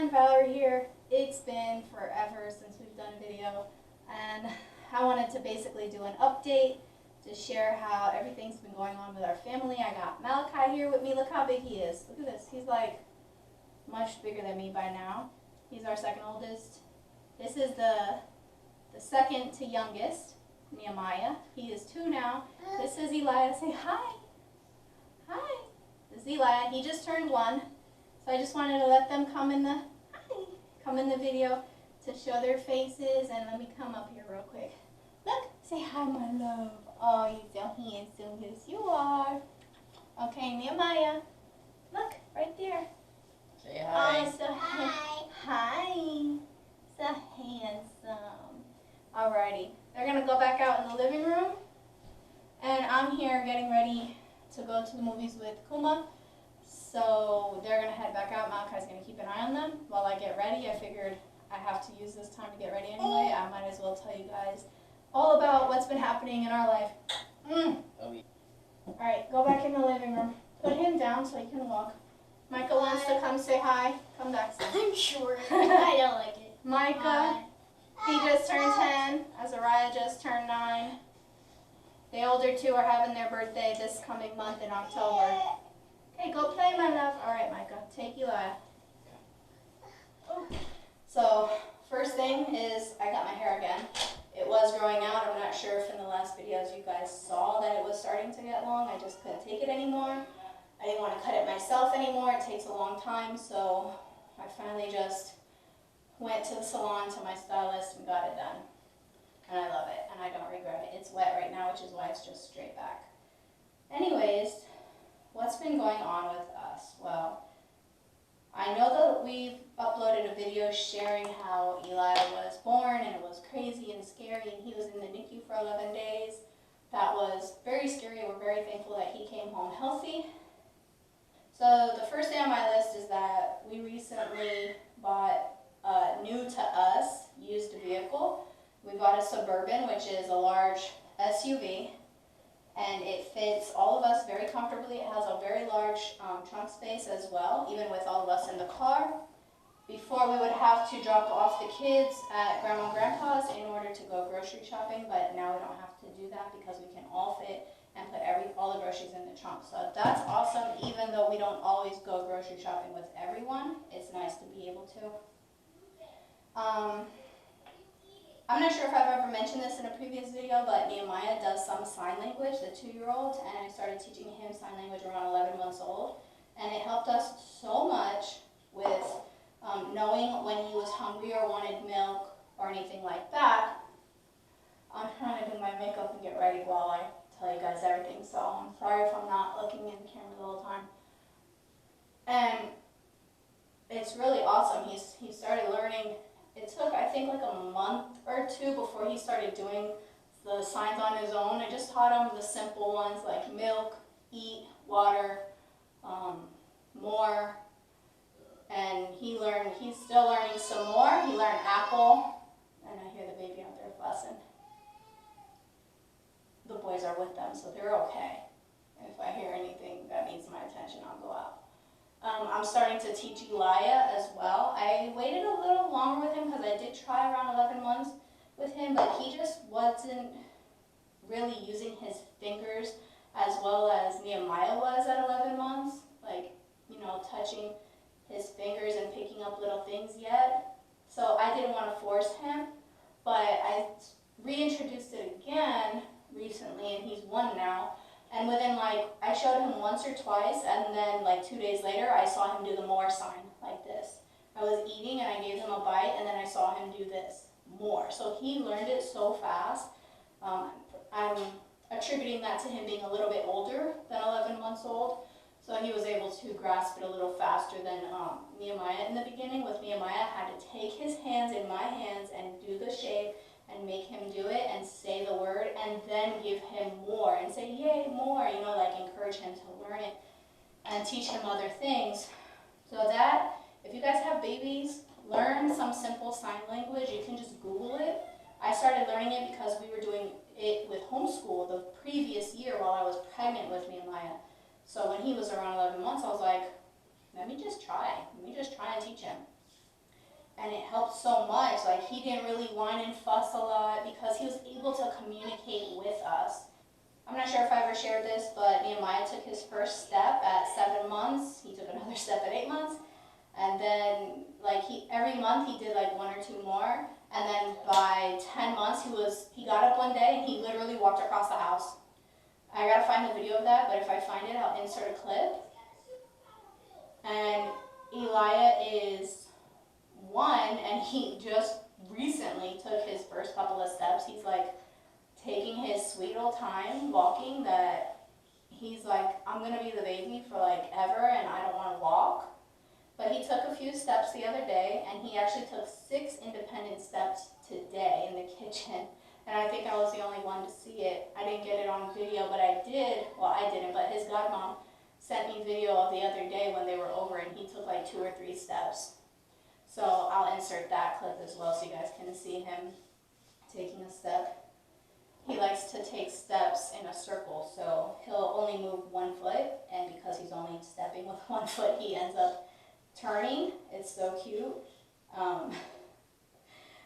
everyone, Valerie here. It's been forever since we've done a video, and I wanted to basically do an update to share how everything's been going on with our family. I got Malachi here with me. Look how big he is. Look at this. He's like much bigger than me by now. He's our second oldest. This is the second to youngest, Nehemiah. He is 2 now. This is Eli. Say hi. Hi. This is Eli. He just turned 1. So I just wanted to let them come in the video to show their faces, and let me come up here real quick. Look, say hi, my love. Oh, you're so handsome. Yes, you are. Okay, Nehemiah. Look, right there. Say hi. Oh, so hi. So handsome. Alrighty. They're going to go back out in the living room, and I'm here getting ready to go to the movies with Kuma. So they're going to head back out. Malachi's going to keep an eye on them while I get ready. I figured I have to use this time to get ready anyway. I might as well tell you guys all about what's been happening in our life. Alright, go back in the living room. Put him down so he can walk. Micah wants to come say hi. Come back. I'm sure. I don't like it. Micah, he just turned 10. Azariah just turned 9. The older 2 are having their birthday this coming month in October. Okay, go play, my love. All right, Micah, take Eli. Oh. So, first thing is I got my hair again. It was growing out. I'm not sure if in the last videos you guys saw that it was starting to get long. I just couldn't take it anymore. I didn't want to cut it myself anymore. It takes a long time, so I finally just went to the salon to my stylist and got it done. And I love it, and I don't regret it. It's wet right now, which is why it's just straight back. Anyways, what's been going on with us? Well, I know that we've uploaded a video sharing how Eli was born, and it was crazy and scary, and he was in the NICU for 11 days. That was very scary. We're very thankful that he came home healthy. So the first thing on my list is that we recently bought a new to us used vehicle. We bought a Suburban, which is a large SUV. And it fits all of us very comfortably. It has a very large trunk space as well, even with all of us in the car. Before, we would have to drop off the kids at Grandma and Grandpa's in order to go grocery shopping, but now we don't have to do that because we can all fit and put all the groceries in the trunk. So that's awesome. Even though we don't always go grocery shopping with everyone, it's nice to be able to. I'm not sure if I've ever mentioned this in a previous video, but Nehemiah does some sign language, the 2-year-old, and I started teaching him sign language around 11 months old, and it helped us so much with knowing when he was hungry or wanted milk or anything like that. I'm trying to do my makeup and get ready while I tell you guys everything, so I'm sorry if I'm not looking in the camera the whole time. And it's really awesome. He started learning. It took, I think, like a month or 2 before he started doing the signs on his own. I just taught him the simple ones like milk, eat, water, more. And he's still learning some more. He learned apple, and I hear the baby out there fussing. The boys are with them, so they're okay. And if I hear anything that needs my attention, I'll go out. I'm starting to teach Elijah as well. I waited a little longer with him because I did try around 11 months with him, but he just wasn't really using his fingers as well as Nehemiah was at 11 months. Like, touching his fingers and picking up little things yet. So I didn't want to force him, but I reintroduced it again recently, and he's 1 now. And within I showed him once or twice, and then 2 days later, I saw him do the more sign like this. I was eating and I gave him a bite, and then I saw him do this, more. So he learned it so fast. I'm attributing that to him being a little bit older than 11 months old. So he was able to grasp it a little faster than Nehemiah in the beginning. With Nehemiah, I had to take his hands in my hands and do the shape and make him do it and say the word and then give him more and say, yay, more, encourage him to learn it and teach him other things. So that, if you guys have babies, learn some simple sign language. You can just Google it. I started learning it because we were doing it with homeschool the previous year while I was pregnant with Nehemiah. So when he was around 11 months, I was like, let me just try and teach him. so much. Like, he didn't really whine and fuss a lot because he was able to communicate with us. I'm not sure if I ever shared this, but Nehemiah took his first step at 7 months. He took another step at 8 months. And then, like, every month he did like 1 or 2 more. And then by 10 months, he got up one day and he literally walked across the house. I gotta find the video of that, but if I find it, I'll insert a clip. And Elijah is 1, and he just recently took his first couple of steps. He's like taking his sweet old time walking, that he's like, I'm gonna be the baby for like ever and I don't want to walk. But he took a few steps the other day, and he actually took 6 independent steps today in the kitchen. And I think I was the only one to see it. I didn't get it on video, but I did. Well, I didn't, but his godmom sent me video of the other day when they were over, and he took like 2 or 3 steps. So I'll insert that clip as well so you guys can see him taking a step. He likes to take steps in a circle, so he'll only move 1 foot, and because he's only stepping with 1 foot, he ends up turning. It's so cute.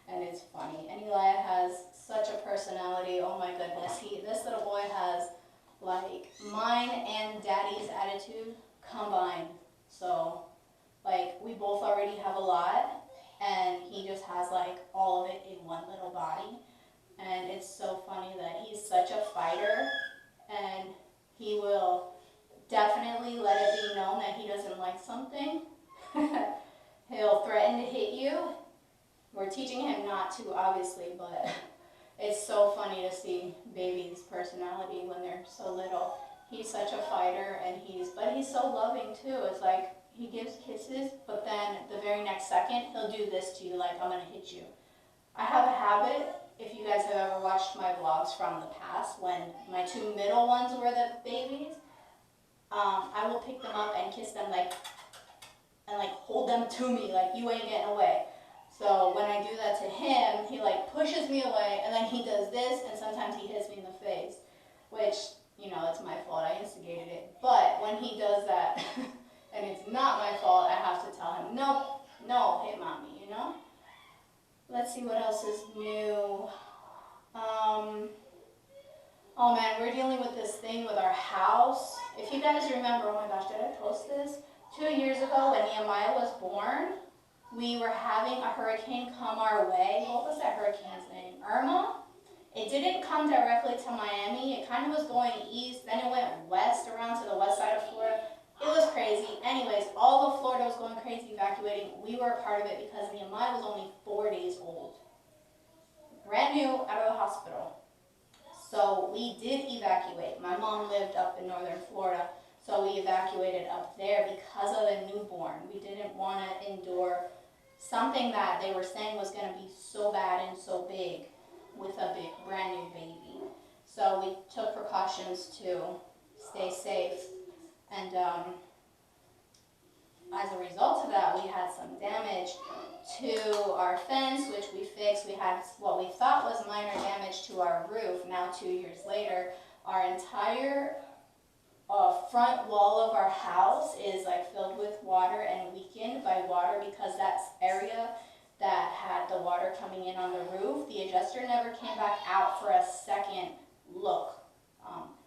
And it's funny. And Elijah has such a personality. Oh my goodness. This little boy has like mine and daddy's attitude combined. So like, we both already have a lot, and he just has like all of it in one little body. And it's so funny that he's such a fighter, and he will definitely let it be known that he doesn't like something. He'll threaten to hit you. We're teaching him not to, obviously, but it's so funny to see babies' personality when they're so little. He's such a fighter, and but he's so loving too. It's like, he gives kisses, but then the very next second, he'll do this to you, like, I'm gonna hit you. I have a habit, if you guys have ever watched my vlogs from the past, when my 2 middle ones were the babies, I will pick them up and kiss them, like, and like hold them to me, like, you ain't getting away. So when I do that to him, he like pushes me away, and then he does this, and sometimes he hits me in the face, which, you know, it's my fault, I instigated it. But when he does that, and it's not my fault, I have to tell him, nope, no, hit mommy, you know? Let's see what else is new. Oh man, we're dealing with this thing with our house. If you guys remember, oh my gosh, did I post this? 2 years ago when Nehemiah was born, we were having a hurricane come our way. What was that hurricane's name? Irma? It didn't come directly to Miami. It kind of was going east, then it went west around to the west side of Florida. It was crazy. Anyways, all of Florida was going crazy evacuating. We were a part of it because Nehemiah was only 4 days old. Brand new out of the hospital. So we did evacuate. My mom lived up in northern Florida, so we evacuated up there because of a newborn. We didn't want to endure something that they were saying was going to be so bad and so big with a big, brand new baby. So we took precautions to stay safe. And as a result of that, we had some damage to our fence, which we fixed. We had what we thought was minor damage to our roof. Now, 2 years later, our entire front wall of our house is like filled with water and weakened by water, because that area that had the water coming in on the roof, the adjuster never came back out for a second look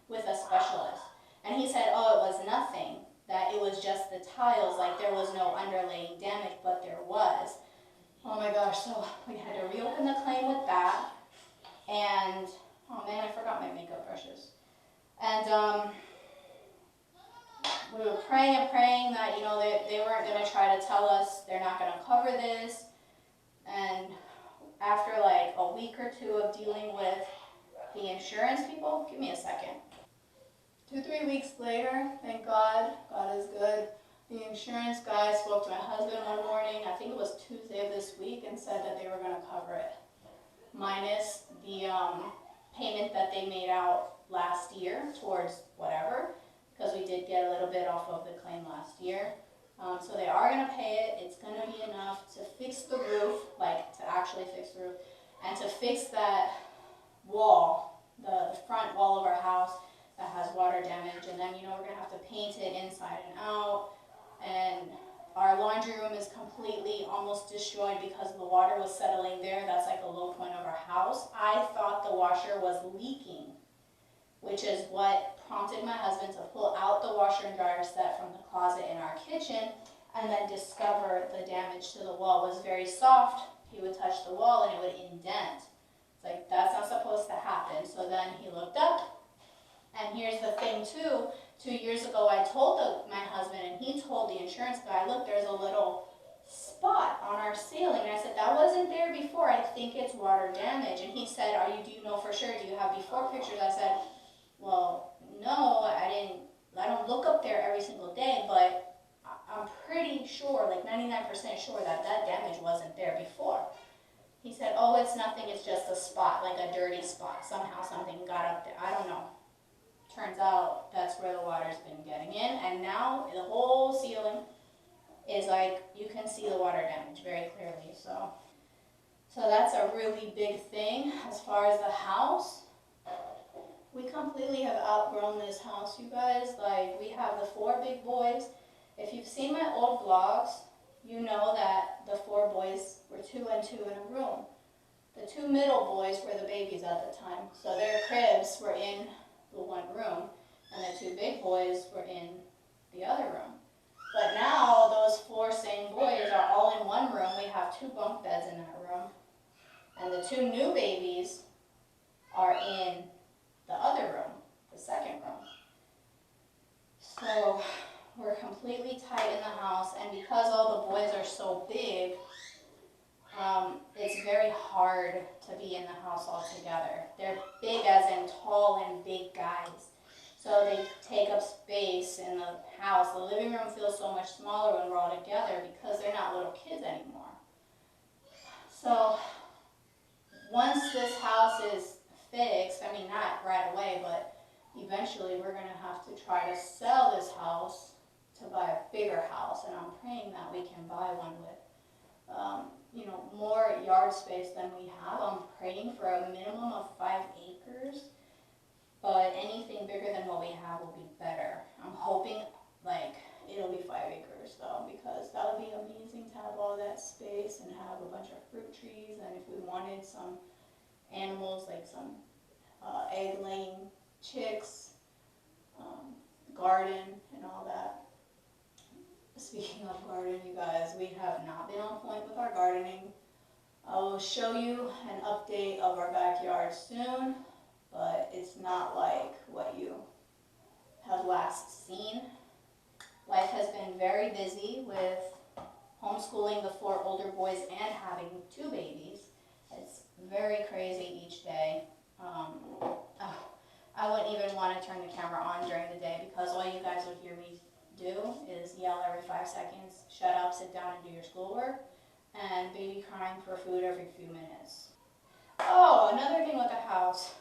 with a specialist. And he said, oh, it was nothing, that it was just the tiles, like there was no underlaying damage, but there was. Oh my gosh, so we had to reopen the claim with that. And, oh man, I forgot my makeup brushes. And we were praying and praying that, you know, they weren't going to try to tell us they're not going to cover this. And after like a week or 2 of dealing with the insurance people, give me a second. 2-3 weeks later, thank God, God is good. The insurance guy spoke to my husband one morning, I think it was Tuesday of this week, and said that they were going to cover it, minus the payment that they made out last year towards whatever, because we did get a little bit off of the claim last year. So they are going to pay it. It's going to be enough to fix the roof, like to actually fix the roof, and to fix that wall, the front wall of our house that has water damage. And then, you know, we're going to have to paint it inside and out. And our laundry room is completely almost destroyed because the water was settling there. That's like a low point of our house. I thought the washer was leaking, which is what prompted my husband to pull out the washer and dryer set from the closet in our kitchen and then discover the damage to the wall was very soft. He would touch the wall and it would indent. It's like, that's not supposed to happen. So then he looked up, and here's the thing too. 2 years ago I told my husband, and he told the insurance guy, look, there's a little spot on our ceiling. And I said, that wasn't there before. I think it's water damage. And he said, do you know for sure? Do you have before pictures? I said, well, no, I don't look up there every single day, but I'm pretty sure, like 99% sure that damage wasn't there before. He said, oh, it's nothing, it's just a spot, like a dirty spot. Somehow something got up there. I don't know. Turns out that's where the water's been getting in, and now the whole ceiling is like, you can see the water damage very clearly. So that's a really big thing. As far as the house, we completely have outgrown this house, you guys. Like, we have the 4 big boys. If you've seen my old vlogs, you know that the 4 boys were 2 and 2 in a room. The 2 middle boys were the babies at the time, so their cribs were in the one room, and the 2 big boys were in the other room. But now those 4 same boys are all in one room. We have 2 bunk beds in that room, and the 2 new babies are in the other room, the second room. So we're completely tight in the house, and because all the boys are so big, it's very hard to be in the house all together. They're big as in tall and big guys, so they take up space in the house. The living room feels so much smaller when we're all together because they're not little kids anymore. So once this house is fixed, I mean, not right away, but eventually we're going to have to try to sell this house to buy a bigger house, and I'm praying that we can buy one with more yard space than we have. I'm praying for a minimum of 5 acres, but anything bigger than what we have will be better. I'm hoping like it'll be 5 acres though, because that would be amazing to have all that space and have a bunch of fruit trees, and if we wanted some animals, like some egg-laying chicks, garden and all that. Speaking of garden, you guys, we have not been on point with our gardening. I will show you an update of our backyard soon, but it's not like what you have last seen. Life has been very busy with homeschooling the 4 older boys and having 2 babies. It's very crazy each day. I wouldn't even want to turn the camera on during the day because all you guys would hear me do is yell every 5 seconds, shut up, sit down and do your schoolwork, and baby crying for food every few minutes. Oh, another thing with the house.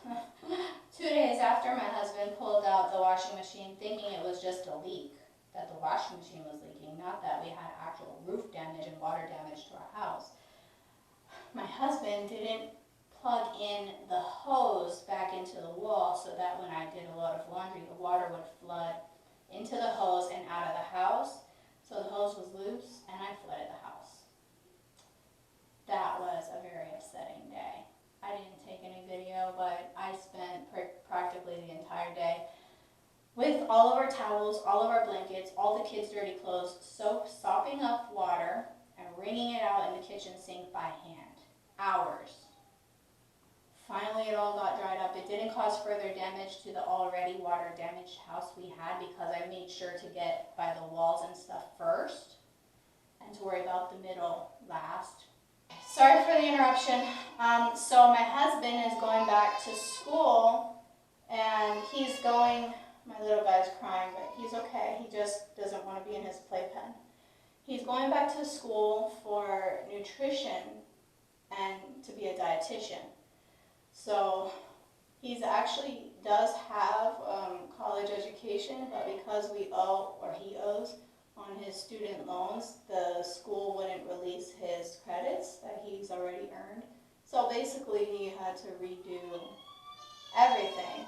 2 days after my husband pulled out the washing machine thinking it was just a leak, that the washing machine was leaking, not that we had actual roof damage and water damage to our house. My husband didn't plug in the hose back into the wall so that when I did a lot of laundry, the water would flood into the hose and out of the house. So the hose was loose and I flooded the house. That was a very upsetting day. I didn't take any video, but I spent practically the entire day with all of our towels, all of our blankets, all the kids' dirty clothes, sopping up water and wringing it out in the kitchen sink by hand. Hours. Finally, it all got dried up. It didn't cause further damage to the already water-damaged house we had because I made sure to get by the walls and stuff first and to worry about the middle last. Sorry for the interruption. So my husband is going back to school, and he's going, my little guy's crying, but he's okay. He just doesn't want to be in his playpen. He's going back to school for nutrition and to be a dietitian. So he actually does have college education, but because we owe, or he owes, on his student loans, the school wouldn't release his credits that he's already earned. So basically he had to redo everything.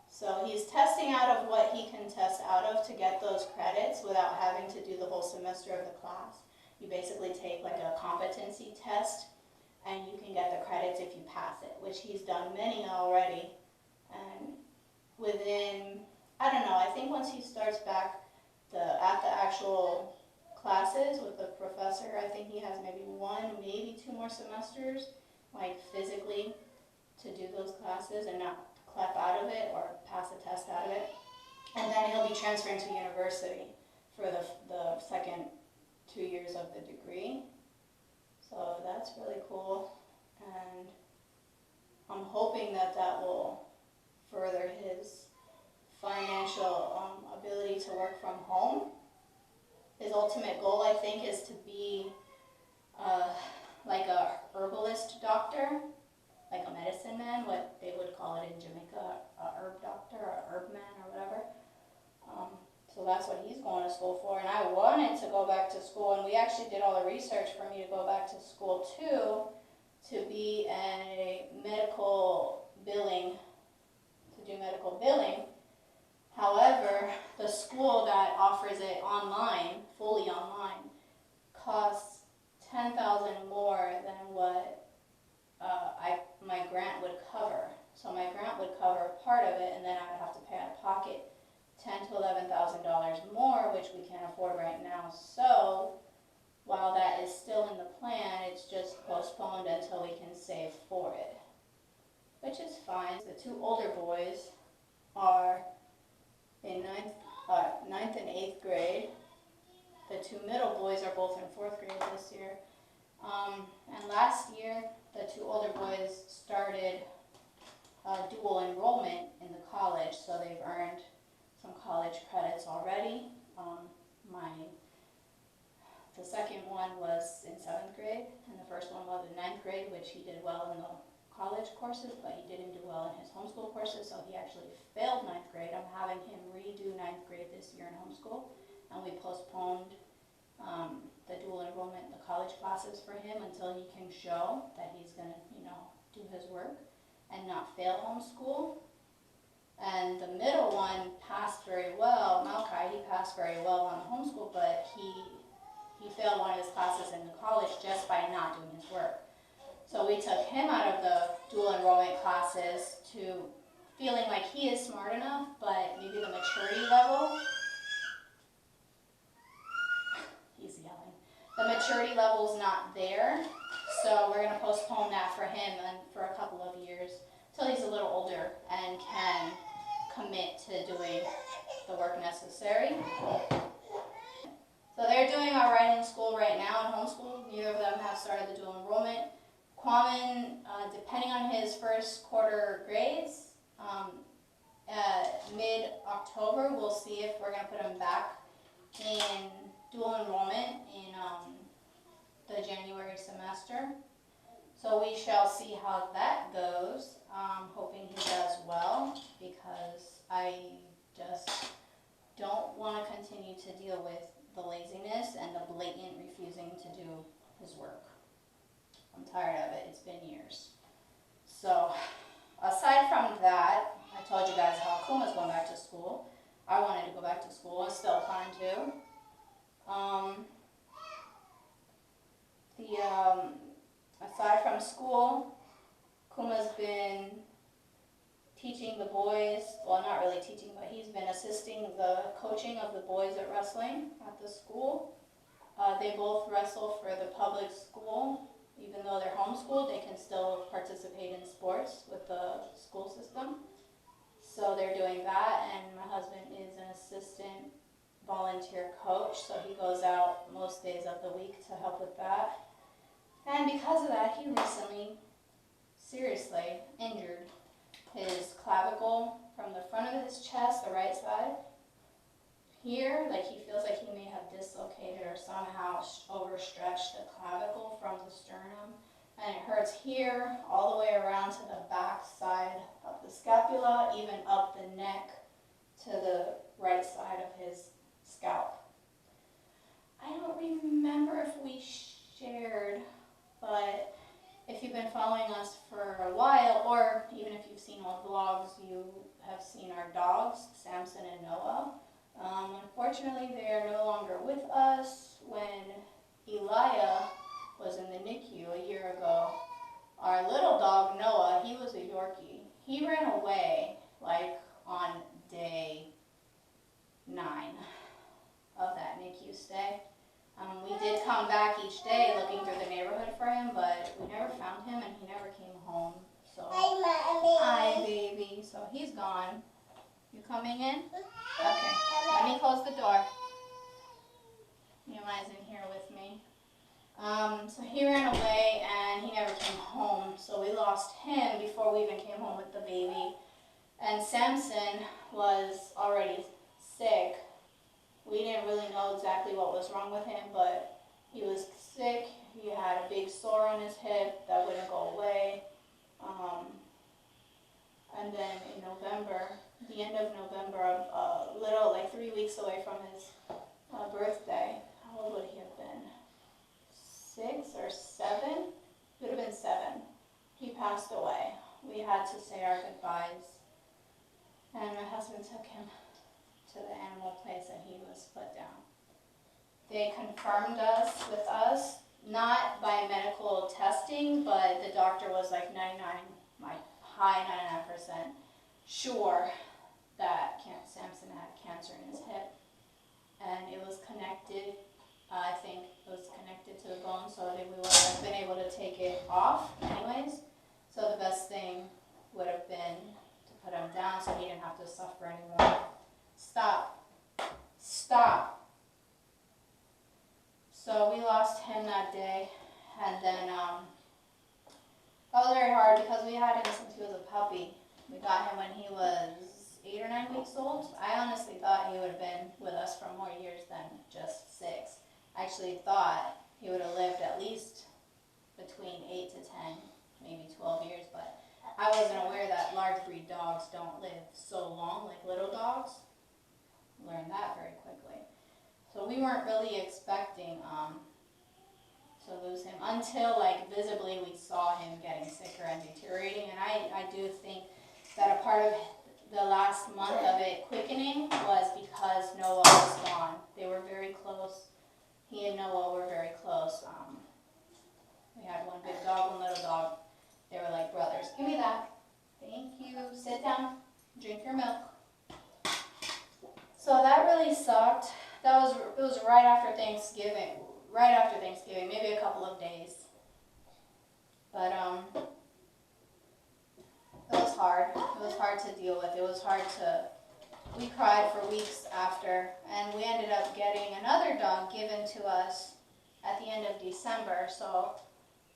So he's testing out of what he can test out of to get those credits without having to do the whole semester of the class. You basically take like a competency test and you can get the credits if you pass it, which he's done many already. And within, I don't know, I think once he starts back at the actual classes with the professor, I think he has maybe 1, maybe 2 more semesters, like physically, to do those classes and not clep out of it or pass a test out of it. And then he'll be transferring to university for the second 2 years of the degree. So that's really cool. And I'm hoping that that will further his financial ability to work from home. His ultimate goal, I think, is to be like a herbalist doctor, like a medicine man, what they would call it in Jamaica, a herb doctor, a herb man, or whatever. So that's what he's going to school for. And I wanted to go back to school, and we actually did all the research for me to go back to school too, to be a medical billing, to do medical billing. However, the school that offers it online, fully online, costs $10,000 more than what my grant would cover. So my grant would cover part of it, and then I would have to pay out of pocket $10,000 to $11,000 more, which we can't afford right now. So while that is still in the plan, it's just postponed until we can save for it, which is fine. The 2 older boys are in 9th and 8th grade. The 2 middle boys are both in 4th grade this year. And last year, the 2 older boys started dual enrollment in the college, so they've earned some college credits already. The second one was in 7th grade, and the first one was in 9th grade, which he did well in the college courses, but he didn't do well in his homeschool courses, so he actually failed 9th grade. I'm having him redo 9th grade this year in homeschool, and we postponed the dual enrollment, the college classes for him until he can show that he's going to, do his work and not fail homeschool. And the middle one passed very well, Malachi, he passed very well on the homeschool, but he failed one of his classes in the college just by not doing his work. So we took him out of the dual enrollment classes to feeling like he is smart enough, but maybe the maturity level, he's yelling, the maturity level's not there. So we're going to postpone that for him and for a couple of years till he's a little older and can commit to doing the work necessary. So they're doing all right in school right now in homeschool. Neither of them have started the dual enrollment. Kwame, depending on his first quarter grades, mid-October, we'll see if we're going to put him back in dual enrollment in the January semester. So we shall see how that goes. Hoping he does well, because I just don't want to continue to deal with the laziness and the blatant refusing to do his work. I'm tired of it. It's been years. So aside from that, I told you guys how Kuma's going back to school. I wanted to go back to school. I still plan to. Aside from school, Kuma's been teaching the boys, well, not really teaching, but he's been assisting the coaching of the boys at wrestling at the school. They both wrestle for the public school. Even though they're homeschooled, they can still participate in sports with the school system. So they're doing that, and my husband is an assistant volunteer coach, so he goes out most days of the week to help with that. And because of that, he recently seriously injured his clavicle from the front of his chest, the right side. Here, like he feels like he may have dislocated or somehow overstretched the clavicle from the sternum. And it hurts here, all the way around to the back side of the scapula, even up the neck to the right side of his scalp. I don't remember if we shared, but if you've been following us for a while, or even if you've seen old vlogs, you have seen our he ran away like on day 9 of that NICU stay. We did come back each day looking through the neighborhood for him, but we never found him and he never came home. So, hi baby. So he's gone. You coming in? Okay. Let me close the door. Nehemiah's in here with me. So he ran away and he never came home. So we lost him before we even came home with the baby. And Samson was already sick. We didn't really know exactly what was wrong with him, but he was sick. He had a big sore on his hip that wouldn't go away. And then in November, the end of November, a little, like 3 weeks away from his birthday, how old would he have been? 6 or 7? He would have been 7. He passed away. We had to say our goodbyes. And my husband took him to the animal place and he was put down. They confirmed with us, not by medical testing, but the doctor was like high 99% sure that Samson had cancer in his hip. And it was connected, I think it was connected to the bone, so that we would have been able to take it off anyways. So the best thing would have been to put him down so he didn't have to suffer anymore. Stop. So we lost him that day, and then that was very hard because we had him since he was a puppy. We got him when he was 8 or 9 weeks old. I honestly thought he would have been with us for more years than just 6. I actually thought he would have lived at least between 8 to 10, maybe 12 years, but I wasn't aware that large breed dogs don't live so long like little dogs. Learned that very quickly. So we weren't really expecting to lose him until like visibly we saw him getting sicker and deteriorating. And I do think that a part of the last month of it quickening was because Noah was gone. They were very close. He and Noah were very close. We had one big dog, one little dog. They were like brothers. Give me that. Thank you. Sit down. Drink your milk. So that really sucked. It was right after Thanksgiving. Right after Thanksgiving, maybe a couple of days. But it was hard. It was hard to deal with. It was hard we cried for weeks after, and we ended up getting another dog given to us at the end of December. So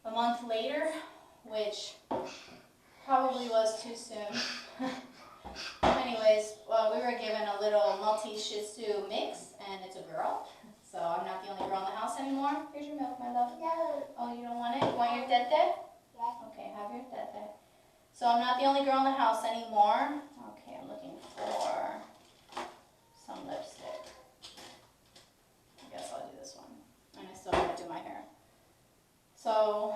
a month later, which probably was too soon. Anyways, we were given a little Maltese Shih Tzu mix, and it's a girl. So I'm not the only girl in the house anymore. Here's your milk, my love. No. Oh, you don't want it? You want your tete? Yes. Okay, have your tete. So I'm not the only girl in the house anymore. Okay, I'm looking for some lipstick. I guess I'll do this one. And I still gotta do my hair. So,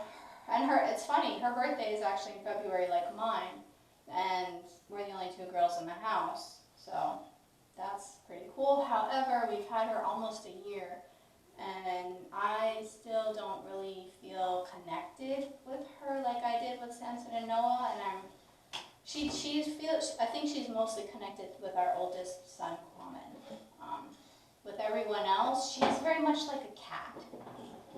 and it's funny, her birthday is actually in February like mine. And we're the only 2 girls in the house. So that's pretty cool. However, we've had her almost a year, and I still don't really feel connected with her like I did with Samson and Noah. And I think she's mostly connected with our oldest son, Kwame. With everyone else, she's very much like a cat.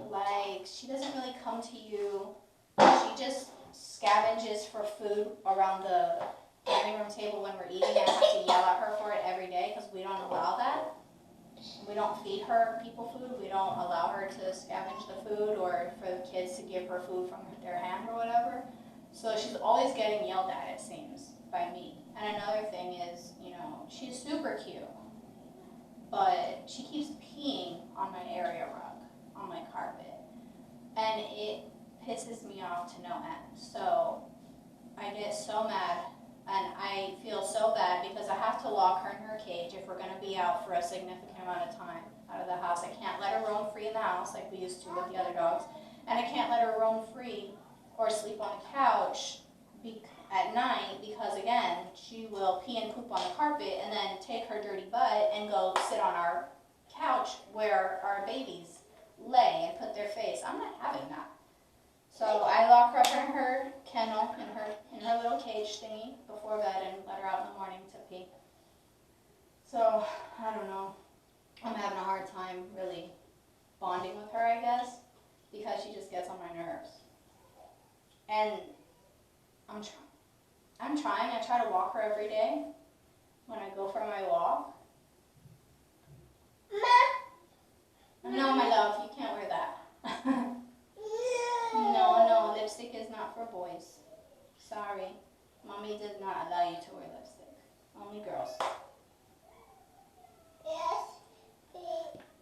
Like, she doesn't really come to you. She just scavenges for food around the dining room table when we're eating, and I have to yell at her for it every day because we don't allow that. We don't feed her people food. We don't allow her to scavenge the food or for the kids to give her food from their hand or whatever. So she's always getting yelled at, it seems, by me. And another thing is, she's super cute, but she keeps peeing on my area rug, on my carpet. And it pisses me off to no end. So I get so mad, and I feel so bad because I have to lock her in her cage if we're going to be out for a significant amount of time out of the house. I can't let her roam free in the house like we used to with the other dogs, and I can't let her roam free or sleep on the couch at night because, again, she will pee and poop on the carpet and then take her dirty butt and go sit on our couch where our babies lay and put their face. I'm not having that. So I lock her up in her kennel, in her little cage thingy, And I'm trying. I try to walk her every day when I go for my walk. No, my love, you can't wear that. No, lipstick is not for boys. Sorry. Mommy did not allow you to wear lipstick. Only girls.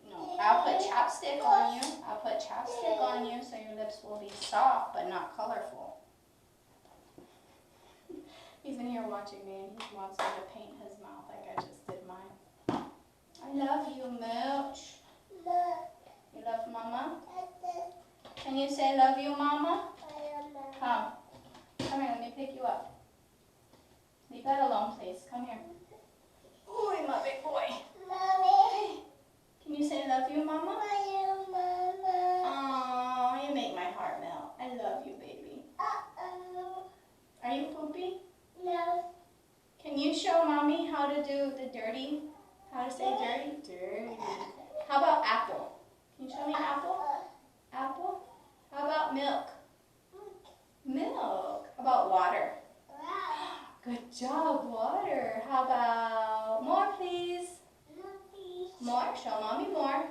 No, I'll put chapstick on you. I'll put chapstick on you so your lips will be soft but not colorful. He's in here watching me and he wants me to paint his mouth like I just did mine. I love you, Mooch. You love Mama? Can you say love you, Mama? Come. Come here, let me pick you up. Leave that alone, please. Come here. Ooh, my big boy. Mommy. Can you say love you, Mama? Oh, you make my heart melt. I love you, baby. Are you poopy? No. Can you show Mommy how to do the dirty? How to say dirty? Dirty. How about apple? Can you show me apple? Apple? How about milk? Milk. How about water? Good job, water. How about more, please? More? Show Mommy more.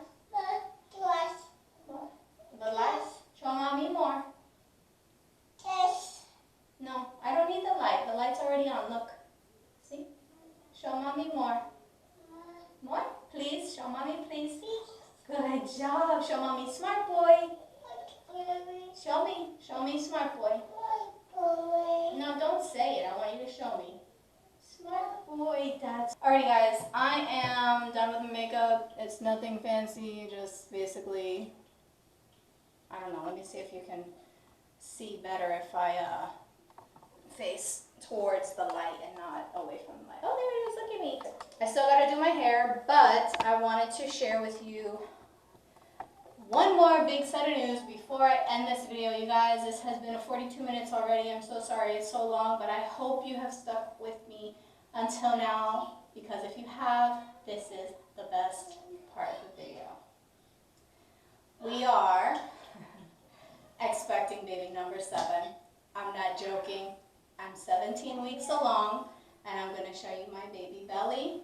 The lights? Show Mommy more. No, I don't need the light. The light's already on. Look. See? Show Mommy more. More? Please. Show Mommy, please. Good job. Show Mommy, smart boy. Show me. Show me, smart boy. No, don't say it. I want you to show me. Smart boy, that's... Alrighty, guys. I am done with the makeup. It's nothing fancy. Just basically... I don't know. Let me see if you can see better if I face towards the light and not away from the light. Oh, there it is. Look at me. I still got to do my hair, but I wanted to share with you one more big set of news before I end this video. You guys, this has been 42 minutes already. I'm so sorry it's so long, but I hope you have stuck with me until now, because if you have, this is the best part of the video. We are expecting baby number 7. I'm not joking. I'm 17 weeks along, and I'm going to show you my baby belly.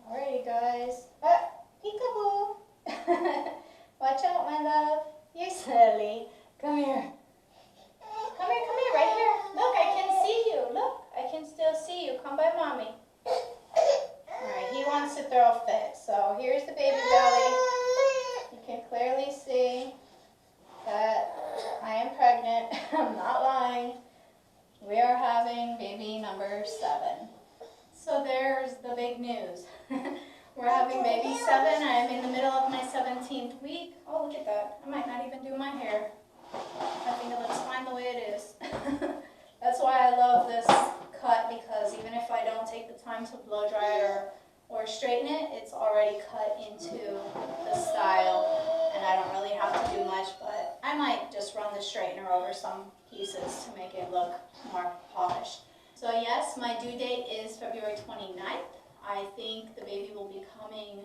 Alrighty, guys. Peekaboo. Watch out, my love. You're silly. Come here. Come here, right here. Look, I can see you. Look, I can still see you. Come by Mommy. Alright, he wants to throw a fit. So here's the baby belly. You can clearly see that I am pregnant. I'm not lying. We are having baby number 7. So there's the big news. We're having baby 7. I am in the middle of my 17th week. Oh, look at that. I might not even do my hair. I think it looks fine the way it is. That's why I love this cut, because even if I don't take the time to blow dry it or straighten it, it's already cut into the style. And I don't really have to do much, but I might just run the straightener over some pieces to make it look more polished. So yes, my due date is February 29th. I think the baby will be coming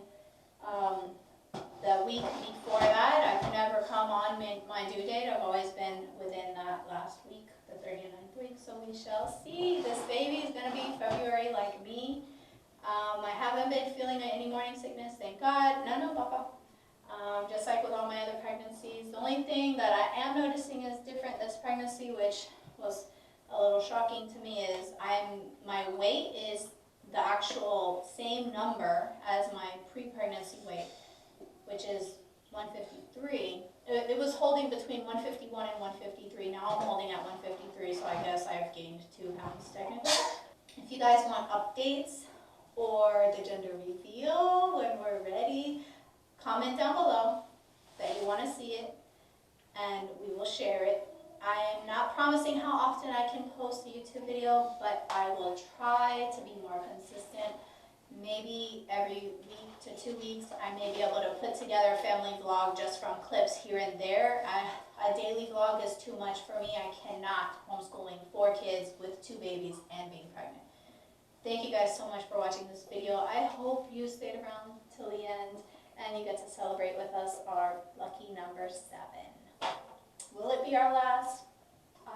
the week before that. I've never come on my due date. I've always been within that last week, the 39th week. So we shall see. This baby is going to be February like me. I haven't been feeling any morning sickness, thank God. No, Papa. Just like with all my other pregnancies. The only thing that I am noticing is different this pregnancy, which was a little shocking to me, is my weight is the actual same number as my pre-pregnancy weight, which is 153. It was holding between 151 and 153. Now I'm holding at 153, so I guess I've gained 2 pounds technically. If you guys want updates or the gender reveal when we're ready, comment down below that you want to see it, and we will share it. I am not promising how often I can post a YouTube video, but I will try to be more consistent. Maybe every week to 2 weeks, I may be able to put together a family vlog just from clips here and there. A daily vlog is too much for me. I cannot homeschooling 4 kids with 2 babies and being pregnant. Thank you guys so much for watching this video. I hope you stayed around till the end and you get to celebrate with us our lucky number 7. Will it be our last?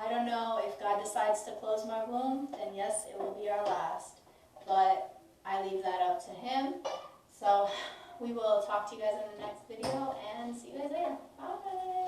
I don't know if God decides to close my womb, then yes, it will be our last. But I leave that up to Him. So we will talk to you guys in the next video and see you guys later. Bye.